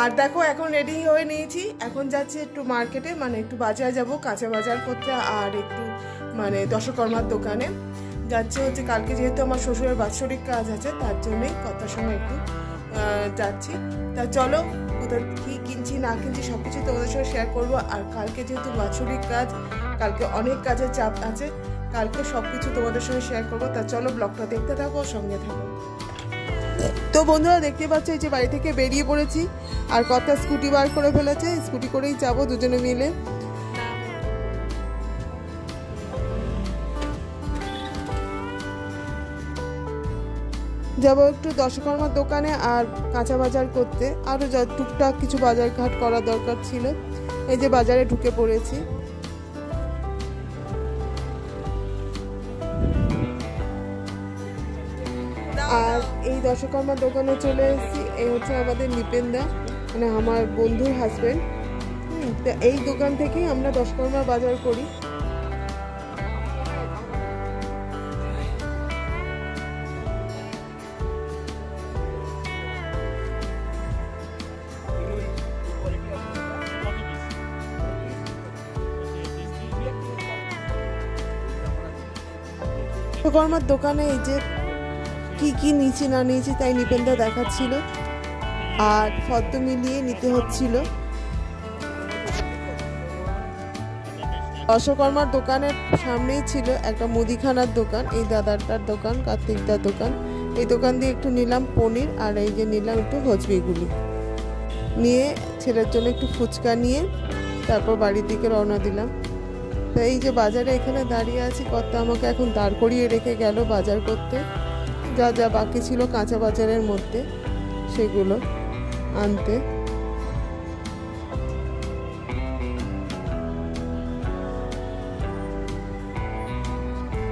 আর দেখো এখন রেডি হয়ে নিয়েছি, এখন যাচ্ছি একটু মার্কেটে, মানে একটু বাজারে যাব, কাঁচা বাজার করতে, আর একটু মানে দশকর্মার দোকানে যাচ্ছে হচ্ছে। কালকে যেহেতু আমার শ্বশুরের বাৎসরিক কাজ আছে, তার জন্যই কথার সময় একটু যাচ্ছি। তা চলো কোথাও কী কিনছি না কিনছি সব কিছু তোমাদের সঙ্গে শেয়ার করবো। আর কালকে যেহেতু বাৎসরিক কাজ, কালকে অনেক কাজের চাপ আছে, কালকে সব কিছু তোমাদের সঙ্গে শেয়ার করবো। তা চলো ব্লগটা দেখতে থাকো, সঙ্গে থাকো। তো বন্ধুরা দেখতে পাচ্ছ এই যে বাড়ি থেকে বেরিয়ে পড়েছি, আর কথা স্কুটি বার করে ফেলেছে, স্কুটি করেই যাবো দুজনে মিলে। যাবো একটু দশকর্মার দোকানে আর কাঁচা বাজার করতে, আরও যা টুকটাক কিছু বাজার ঘাট করা দরকার ছিল। এই যে বাজারে ঢুকে পড়েছি। আর এই দশকর্মার দোকানে চলে এসেছি। এই হচ্ছে আমাদের নিপেনদা, মানে আমার বন্ধুর হাজবেন্ড। তো এই দোকান থেকেই আমরা দশকর্মার বাজার করি। দশকর্মার দোকানে এই যে কি নিয়েছি না নিয়েছি তাই নিপেনদা দেখাচ্ছিল, আর ফর্দ মিলিয়ে নিতে হচ্ছিল। দশকর্মার দোকানের সামনেই ছিল একটা মুদিখানার দোকান, এই দাদাটার দোকান, কার্তিকদার দোকান। এই দোকান দিয়ে একটু নিলাম পনির, আর এই যে নিলাম একটু হজবিগুলি নিয়ে, ছেলের জন্য একটু ফুচকা নিয়ে তারপর বাড়ির দিকে রওনা দিলাম। তো এই যে বাজারে এখানে দাঁড়িয়ে আছি, কর্তা আমাকে এখন দাঁড় করিয়ে রেখে গেল বাজার করতে। যা যা বাকি ছিল কাঁচা বাজারের মধ্যে সেগুলো আনতে।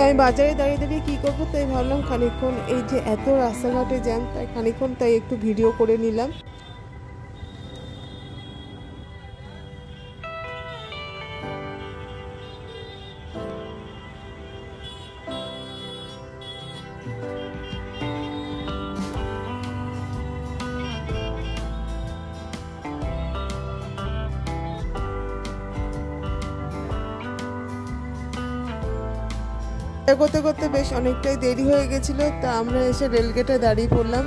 আমি বাজারে দাঁড়িয়ে দাঁড়িয়ে কী করবো, তাই ভাবলাম খানিকক্ষণ, এই যে এত রাস্তাঘাটে জ্যাম, তাই খানিকক্ষণ তাই একটু ভিডিও করে নিলাম। করতে করতে বেশ অনেকটাই দেরি হয়ে গেছিলো, তা আমরা এসে রেলগেটে দাঁড়িয়ে পড়লাম।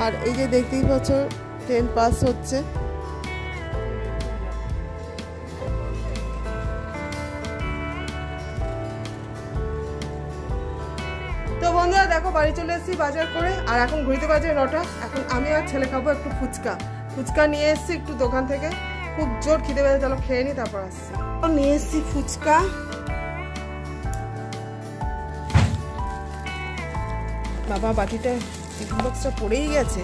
আর এই যে দেখতেই পাচ্ছ ট্রেন পাস হচ্ছে। তো বন্ধুরা দেখো বাড়ি চলে এসেছি বাজার করে, আর এখন ঘুরতে বাজে 9টা। এখন আমি আর ছেলে খাবো একটু ফুচকা নিয়ে এসেছি একটু দোকান থেকে, খুব জোর খিদে পেয়েছে, চলো খেয়ে নি তারপর আসছি। নিয়ে এসেছি ফুচকা, বাবা বাটিটা টিফিন বক্সটা পড়েই গেছে।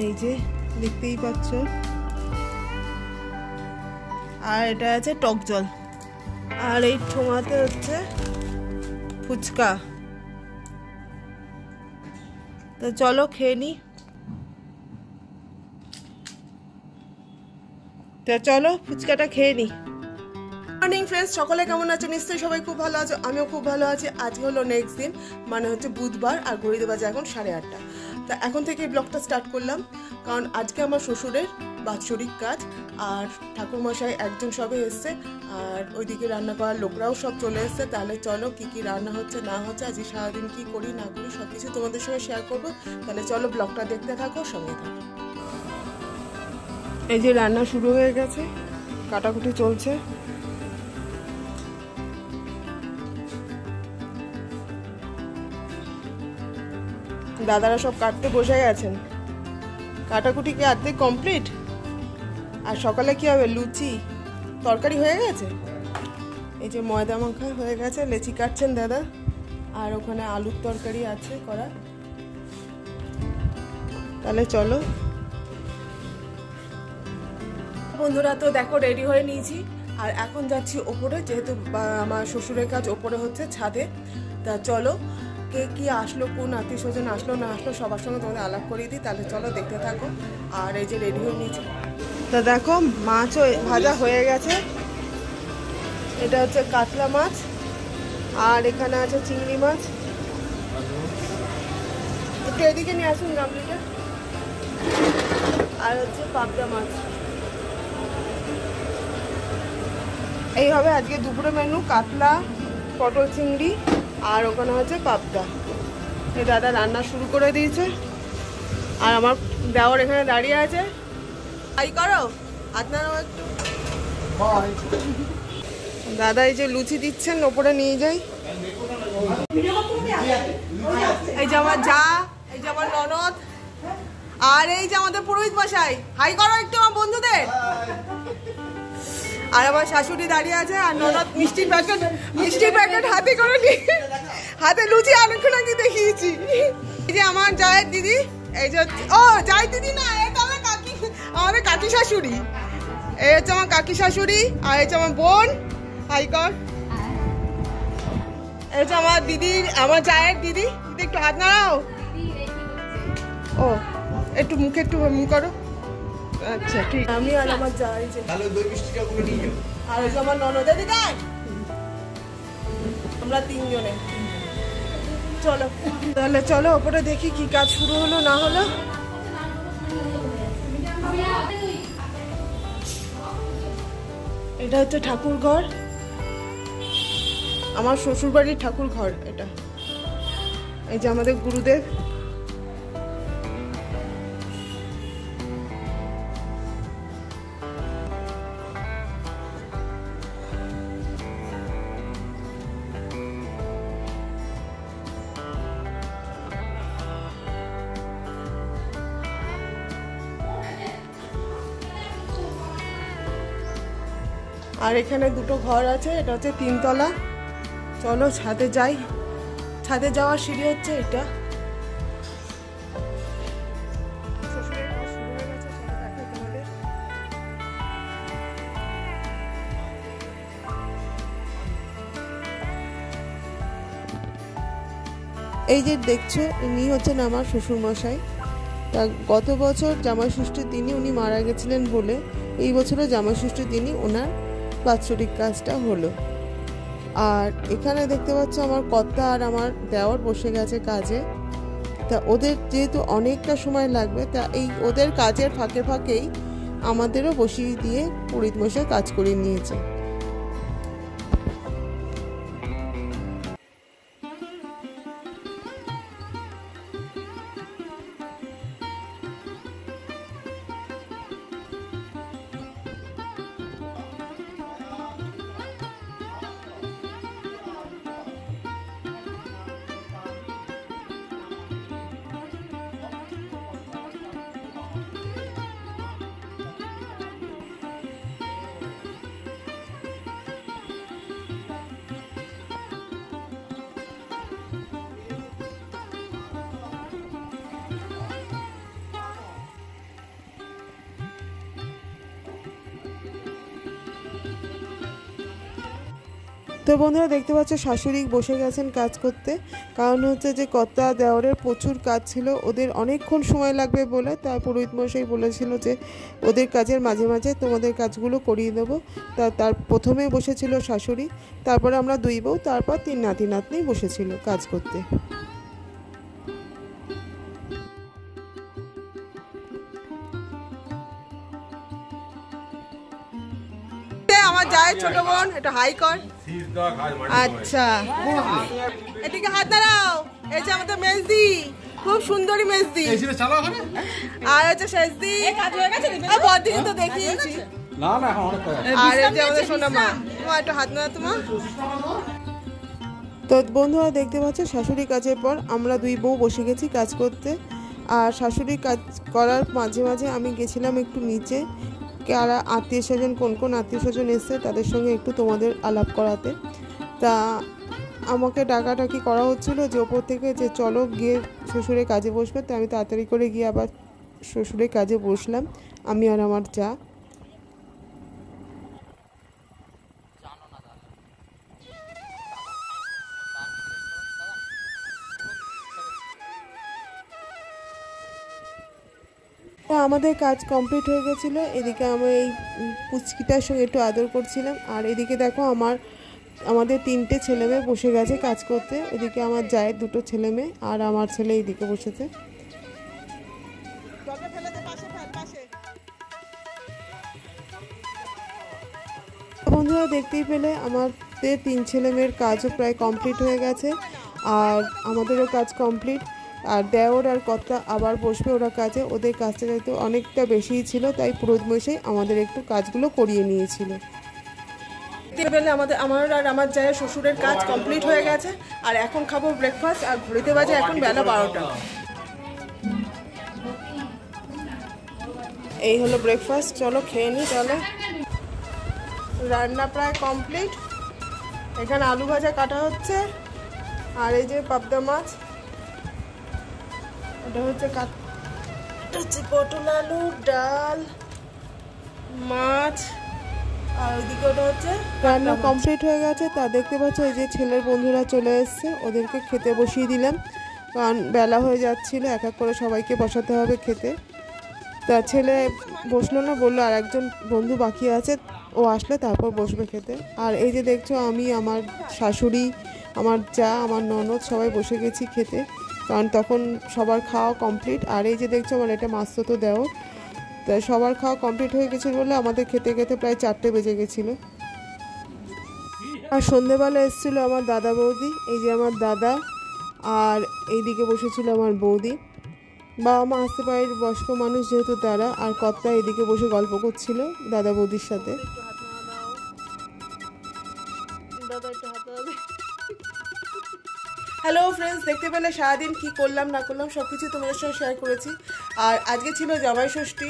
এই যে দেখতেই পাচ্ছ, আর এটা আছে টক জল, আর এই ঠোঙাতে হচ্ছে ফুচকা। তো চলো খেয়ে নি। তো চলো ফুচকাটা খেয়ে নি। মর্নিং ফ্রেন্ডস, সকলে কেমন আছে? নিশ্চয়ই সবাই খুব ভালো আছে, আমিও খুব ভালো আছি। আজকে হলো নেক্সট দিন, মানে হচ্ছে বুধবার, আর ঘড়িতে বাজে এখন 8:30। তা এখন থেকে ব্লগটা স্টার্ট করলাম, কারণ আজকে আমার শ্বশুরের বাৎসরিক কাজ, আর ঠাকুরমশাই একজন সবে এসছে, আর ওইদিকে রান্না করার লোকরাও সব চলে এসছে। তাহলে চলো কি রান্না হচ্ছে না হচ্ছে, আজকে সারাদিন কি করি না করি সব কিছু তোমাদের সঙ্গে শেয়ার করবো। তাহলে চলো ব্লগটা দেখতে থাকো, সঙ্গে থাকো। এই যে রান্না শুরু হয়ে গেছে, কাটাকুটি চলছে। দাদারা সব কাটতে বসে গেছেন, কাটাকুটি কি আর্ধেক কমপ্লিট। আর সকালে কি হবে, লুচি তরকারি হয়ে গেছে। এই যে ময়দা মাখা হয়ে গেছে, লেচি কাটছেন দাদা, আর ওখানে আলুর তরকারি আছে করা। তাহলে চলো বন্ধুরা, তো দেখো রেডি হয়ে নিয়েছি, আর এখন যাচ্ছি ওপরে, যেহেতু আমার শ্বশুরের কাজ ওপরে হচ্ছে ছাদে। তা চলো কে কি আসলো, কোন আত্মীয় স্বজন আসলো না আসলো সবার সঙ্গে তোমাদের আলাপ করিয়ে দিই। তাহলে চলো দেখতে থাকো। আর এই যে রেডি হয়ে নিয়েছি, তা দেখো মাছও ভাজা হয়ে গেছে। এটা হচ্ছে কাতলা মাছ, আর এখানে আছে চিংড়ি মাছ, একটু এদিকে নিয়ে আসুন গামলিটা। আর হচ্ছে পাবদা মাছ। এই হবে আজকে দুপুরে মেনু, কাতলা, পটল চিংড়ি আর ওখানে হচ্ছে পাবদা। এই দাদা রান্না শুরু করে দিয়েছে আর আমার দেওর এখানে দাঁড়িয়ে আছে। তাই করো আপনারাও একটু। দাদা এই যে লুচি দিচ্ছেন, ওপরে নিয়ে যাই। এই যে আমার যা, এই যে আমার ননদ, আর এই যে আমাদের পুরোহিত মশাই। হাই করো একটু আমার বন্ধুদের। আর আমার শাশুড়ি দাঁড়িয়ে আছে আর ননদ মিষ্টির প্যাকেট হাতে করে নিয়ে, হাতে লুচি অনেকক্ষণ আগে দেখিয়েছি। এই যে আমার জায়ের দিদি, এই যে ও জায়ের দিদি না, এটা আমার কাকি, আমাদের কাকি শাশুড়ি। এই হচ্ছে আমার কাকি শাশুড়ি আর এই হচ্ছে আমার বোন। হাই কর। এই হচ্ছে আমার দিদি, আমার জায়ের দিদি। দিদি একটু হাত নাড়াও। ও একটু মুখে একটু করো। আচ্ছা ঠিক। আমি আর আমার যাই যে আর ওই যে আমার ননদ দিদি, আমরা তিনজনে। চলো তাহলে চলো ওপরে দেখি কি কাজ শুরু হলো না হলো। এটা হচ্ছে ঠাকুর ঘর, আমার শ্বশুর বাড়ির ঠাকুর ঘর এটা। এই যে আমাদের গুরুদেব। আর এখানে দুটো ঘর আছে, এটা হচ্ছে 3 তলা। চলো ছাদে যাই। ছাদে যাওয়ার সিঁড়ি হচ্ছে এটা। এই যে দেখছো ইনি হচ্ছেন আমার শ্বশুরমশাই। তা গত বছর জামাই ষষ্ঠীর দিনই উনি মারা গেছিলেন বলে এই বছরও জামাই ষষ্ঠীর দিনই ওনার বাৎসরিক কাজটা হলো। আর এখানে দেখতে পাচ্ছ আমার কর্তা আর আমার দেওর বসে গেছে কাজে। তা ওদের যেহেতু অনেকটা সময় লাগবে, তা এই ওদের কাজের ফাঁকে ফাঁকেই আমাদেরও বসিয়ে দিয়ে পুরোহিত মশাই কাজ করে নিয়েছে। তো বন্ধুরা দেখতে পাচ্ছ শাশুড়ি বসে গেছেন কাজ করতে। কারণ হচ্ছে যে কর্তা দেওরের প্রচুর কাজ ছিল, ওদের অনেকক্ষণ সময় লাগবে বলে তাই পুরোহিত মশাই বলেছিল যে ওদের কাজের মাঝে মাঝে তোমাদের কাজগুলো করিয়ে দেবো। তার প্রথমে বসেছিল শাশুড়ি, তারপরে আমরা 2 বউ, তারপর 3 নাতি নাতনি বসেছিল কাজ করতে। আমার যায় ছোট বোন, এটা হাই কর। আচ্ছা এদিকে হাত দাঁড়াও। এই যে আমাদের মেজদি, খুব সুন্দরী মেজদি। আর হচ্ছে শেষদি, বদিন তো দেখিয়েছি। আর এই যে আমাদের সোনা মা। তোমার একটু হাত নাড়া তোমার। তো বন্ধুরা দেখতে পাচ্ছ শাশুড়ি কাজের পর আমরা 2 বউ বসে গেছি কাজ করতে। আর শাশুড়ি কাজ করার মাঝে মাঝে আমি গেছিলাম একটু নিচে, কারা আত্মীয় স্বজন, কোন আত্মীয় স্বজন এসছে তাদের সঙ্গে একটু তোমাদের আলাপ করাতে। তা আমাকে ডাকাডাকি করা হচ্ছিলো যে ওপর থেকে যে চলো গিয়ে শ্বশুরের কাজে বসবে। তো আমি তাড়াতাড়ি করে গিয়ে আবার শ্বশুরের কাজে বসলাম, আমি আর আমার যা। তো আমাদের কাজ কমপ্লিট হয়ে গেছিলো। এদিকে আমি এই পুচকিটার সঙ্গে একটু আদর করছিলাম। আর এদিকে দেখো আমাদের 3টে ছেলে মেয়ে বসে গেছে কাজ করতে। এদিকে আমার জায়ের 2টো ছেলে মেয়ে আর আমার ছেলে এইদিকে বসেছে। বন্ধুরা দেখতেই পেলে আমাদের 3 ছেলে মেয়ের কাজও প্রায় কমপ্লিট হয়ে গেছে, আর আমাদেরও কাজ কমপ্লিট। আর দেওর আর কর্তা আবার বসবে ওরা কাজে, ওদের কাজটা যেহেতু অনেকটা বেশিই ছিল তাই পুরোহিত মশাই আমাদের একটু কাজগুলো করিয়ে নিয়েছিল। পেলে আমার আর আমার জায়ের শ্বশুরের কাজ কমপ্লিট হয়ে গেছে, আর এখন খাবো ব্রেকফাস্ট। আর ঘুরিতে বাজে এখন বেলা 12টা। এই হলো ব্রেকফাস্ট, চলো খেয়ে নিই। চলো, রান্না প্রায় কমপ্লিট। এখানে আলু ভাজা কাটা হচ্ছে, আর এই যে পাবদা মাছ, এটা হচ্ছে পটল আলু, ডাল, মাছ, আর ওইদিকে ওটা হচ্ছে রান্না কমপ্লিট হয়ে গেছে। তা দেখতে পাচ্ছ এই যে ছেলের বন্ধুরা চলে এসছে, ওদেরকে খেতে বসিয়ে দিলাম, কারণ বেলা হয়ে যাচ্ছিল, এক এক করে সবাইকে বসাতে হবে খেতে। তা ছেলে বসলো না, বললো আর একজন বন্ধু বাকি আছে, ও আসলে তারপর বসবে খেতে। আর এই যে দেখছো আমি, আমার শাশুড়ি, আমার যা, আমার ননদ সবাই বসে গেছি খেতে, কারণ তখন সবার খাওয়া কমপ্লিট। আর এই যে দেখছো আমার এটা মাছ তো দেও, তা সবার খাওয়া কমপ্লিট হয়ে গেছে বলে আমাদের খেতে খেতে প্রায় 4টে বেজে গেছিলো। আর সন্ধেবেলা এসেছিলো আমার দাদা বৌদি, এই যে আমার দাদা, আর এইদিকে বসেছিল আমার বৌদি। বাবা মা আসতে পারে, বয়স্ক মানুষ যেহেতু তারা, আর কর্তা এদিকে বসে গল্প করছিল দাদা বৌদির সাথে। হ্যালো ফ্রেন্ডস, দেখতে পেলে সারাদিন কি করলাম না করলাম সব কিছু তোমাদের সঙ্গে শেয়ার করেছি। আর আজকে ছিল জামাই ষষ্ঠী।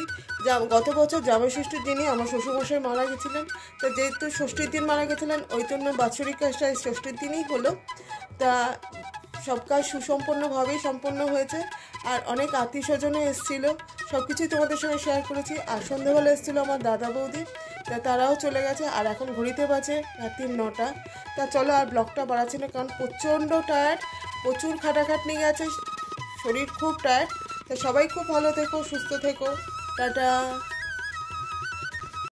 গত বছর জামাই ষষ্ঠীর দিনই আমার শ্বশুরমশাই মারা গেছিলেন, তো যেহেতু ষষ্ঠীর দিন মারা গেছিলেন ওই জন্য বাৎসরিক কাজটা ষষ্ঠীর দিনই হলো। তা সব কাজ সুসম্পন্নভাবেই সম্পন্ন হয়েছে, আর অনেক আত্মীয় স্বজনও এসেছিলো, সব কিছুই তোমাদের সঙ্গে শেয়ার করেছি। আর সন্ধ্যাবেলা এসেছিলো আমার দাদা বৌদি, তা তারাও চলে গেছে। আর এখন ঘড়িতে বাজে রাত্রি 9টা। তা চলো আর ব্লগটা বাড়াচ্ছি না, কারণ প্রচণ্ড টায়ার্ড, প্রচুর খাটাখাটনি গেছে, শরীর খুব টায়ার্ড। তা সবাই খুব ভালো থেকো, সুস্থ থেকো, টাটা।